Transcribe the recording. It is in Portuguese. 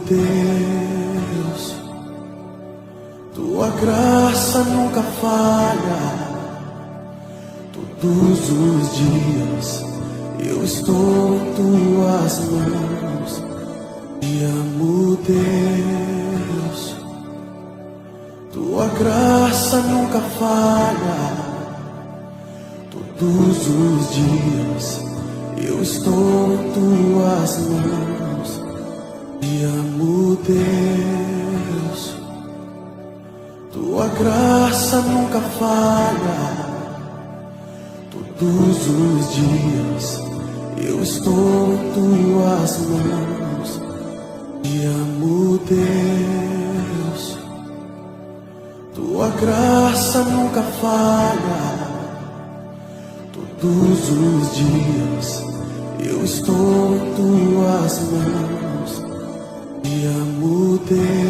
Deus, tua graça nunca falha. Todos os dias eu estou em tuas mãos. Te amo, Deus, tua graça nunca falha. Todos os dias eu estou em tuas mãos. Te amo, Deus, tua graça nunca falha. Todos os dias eu estou em tuas mãos. Te amo, Deus, tua graça nunca falha. Todos os dias eu estou em tuas mãos. Te amo, Deus.